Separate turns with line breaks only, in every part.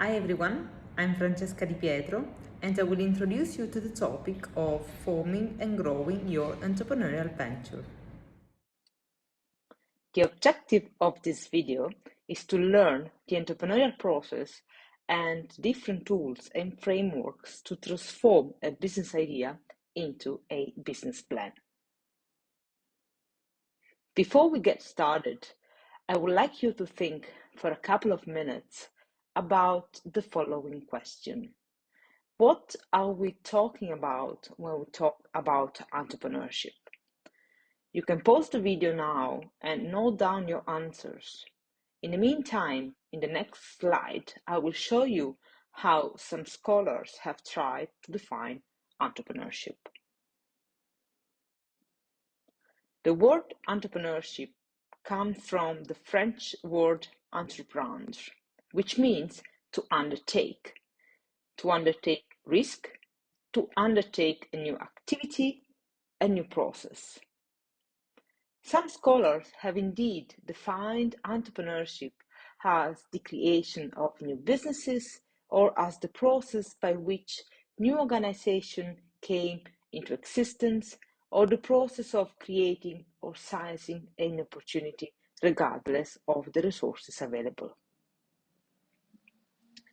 Hi everyone, I'm Francesca Di Pietro and I will introduce you to the topic of forming and growing your entrepreneurial venture.
The objective of this video is to learn the entrepreneurial process and different tools and frameworks to transform a business idea into a business plan. Before we get started, I would like you to think for a couple of minutes about the following question. What are we talking about when we talk about entrepreneurship? You can pause the video now and note down your answers. In the meantime, in the next slide, I will show you how some scholars have tried to define entrepreneurship. The word entrepreneurship comes from the French word entreprendre, which means to undertake risk, to undertake a new activity, a new process. Some scholars have indeed defined entrepreneurship as the creation of new businesses or as the process by which new organization came into existence or the process of creating or seizing an opportunity regardless of the resources available.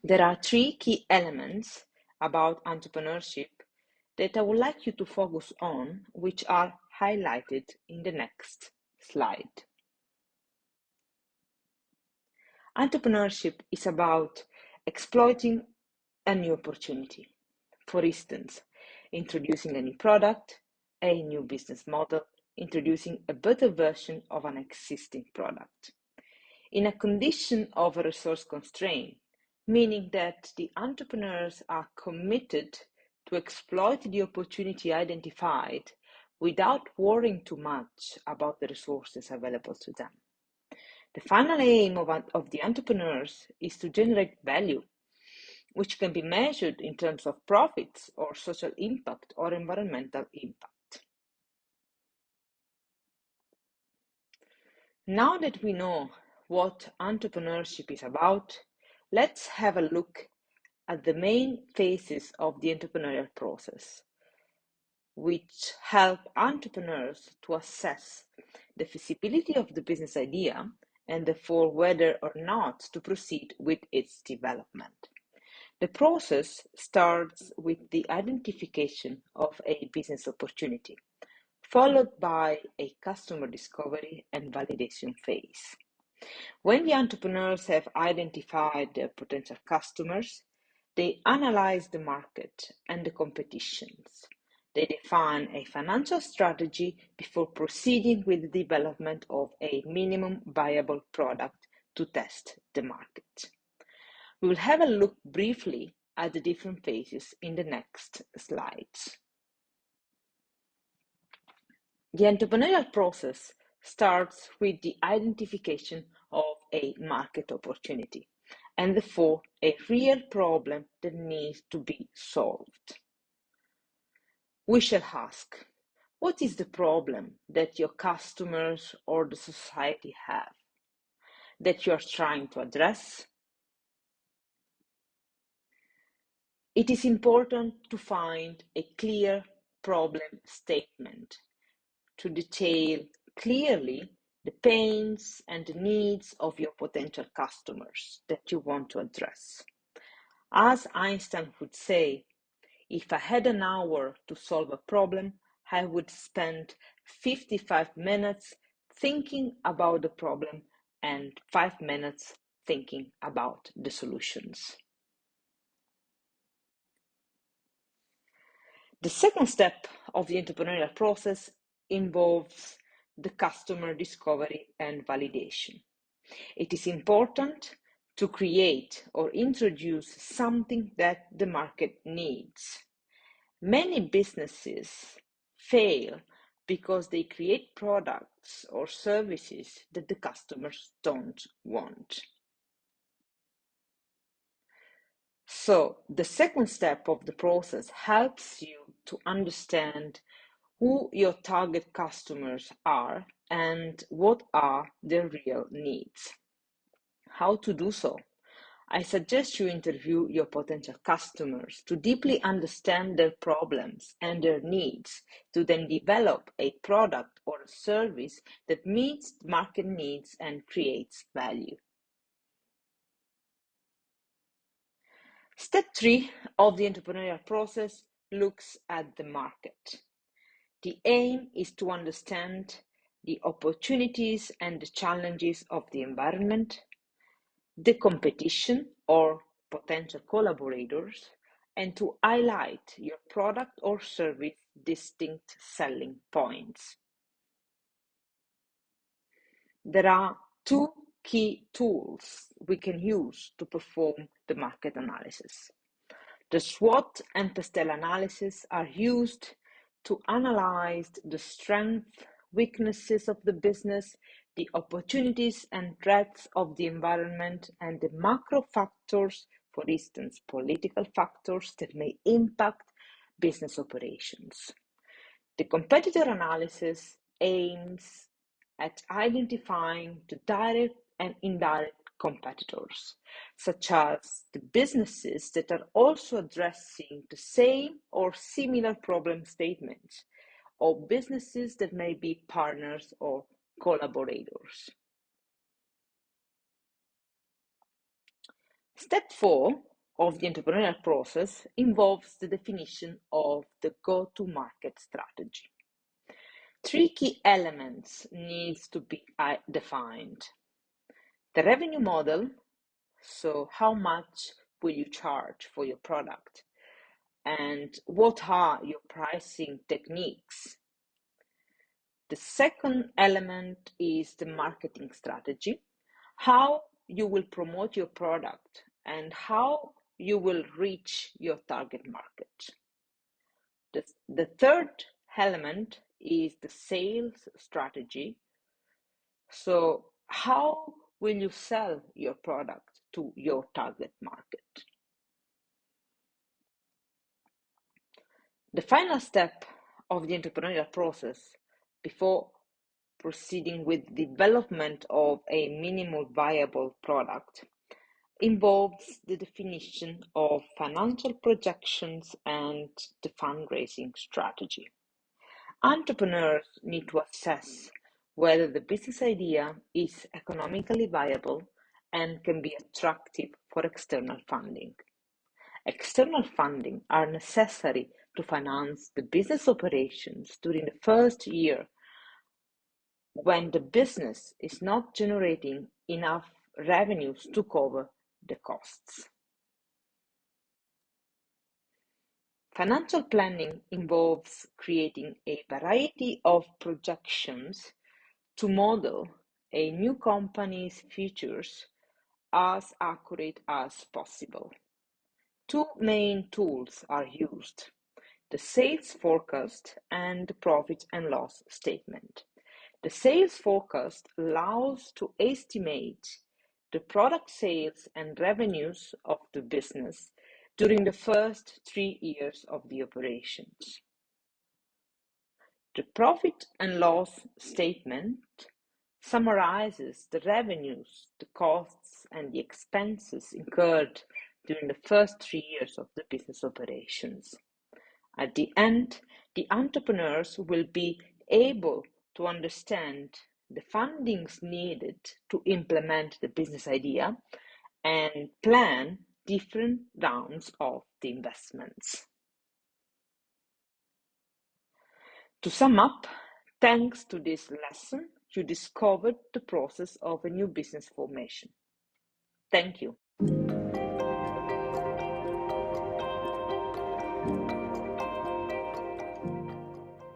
There are three key elements about entrepreneurship that I would like you to focus on, which are highlighted in the next slide. Entrepreneurship is about exploiting a new opportunity. For instance, introducing a new product, a new business model, introducing a better version of an existing product. In a condition of a resource constraint, meaning that the entrepreneurs are committed to exploit the opportunity identified without worrying too much about the resources available to them. The final aim of the entrepreneurs is to generate value, which can be measured in terms of profits or social impact or environmental impact. Now that we know what entrepreneurship is about, let's have a look at the main phases of the entrepreneurial process, which help entrepreneurs to assess the feasibility of the business idea and therefore whether or not to proceed with its development. The process starts with the identification of a business opportunity, followed by a customer discovery and validation phase. When the entrepreneurs have identified their potential customers, they analyze the market and the competitions. They define a financial strategy before proceeding with the development of a minimum viable product to test the market. We will have a look briefly at the different phases in the next slides. The entrepreneurial process starts with the identification of a market opportunity and therefore a real problem that needs to be solved. We shall ask, what is the problem that your customers or the society have that you are trying to address? It is important to find a clear problem statement to detail clearly the pains and the needs of your potential customers that you want to address. As Einstein would say, if I had an hour to solve a problem, I would spend 55 minutes thinking about the problem and 5 minutes thinking about the solutions. The second step of the entrepreneurial process involves the customer discovery and validation. It is important to create or introduce something that the market needs. Many businesses fail because they create products or services that the customers don't want. So the second step of the process helps you to understand who your target customers are and what are their real needs. How to do so? I suggest you interview your potential customers to deeply understand their problems and their needs, to then develop a product or a service that meets market needs and creates value. Step 3 of the entrepreneurial process looks at the market. The aim is to understand the opportunities and the challenges of the environment, the competition or potential collaborators, and to highlight your product or service distinct selling points. There are two key tools we can use to perform the market analysis. The SWOT and PESTEL analysis are used to analyze the strengths, weaknesses of the business, the opportunities and threats of the environment, and the macro factors, for instance, political factors that may impact business operations. The competitor analysis aims at identifying the direct and indirect competitors, such as the businesses that are also addressing the same or similar problem statements, or businesses that may be partners or collaborators. Step 4 of the entrepreneurial process involves the definition of the go-to-market strategy. 3 key elements need to be defined. The revenue model, so how much will you charge for your product, and what are your pricing techniques. The second element is the marketing strategy, how you will promote your product and how you will reach your target market. The third element is the sales strategy. So how will you sell your product to your target market? The final step of the entrepreneurial process before proceeding with development of a minimal viable product involves the definition of financial projections and the fundraising strategy. Entrepreneurs need to assess whether the business idea is economically viable and can be attractive for external funding. External funding are necessary to finance the business operations during the first year when the business is not generating enough revenues to cover the costs. Financial planning involves creating a variety of projections to model a new company's futures as accurate as possible. 2 main tools are used: the sales forecast and the profit and loss statement. The sales forecast allows to estimate the product sales and revenues of the business during the first 3 years of the operations. The profit and loss statement summarizes the revenues, the costs, and the expenses incurred during the first 3 years of the business operations. At the end, the entrepreneurs will be able to understand the fundings needed to implement the business idea and plan different rounds of the investments. To sum up, thanks to this lesson, you discovered the process of a new business formation. Thank you.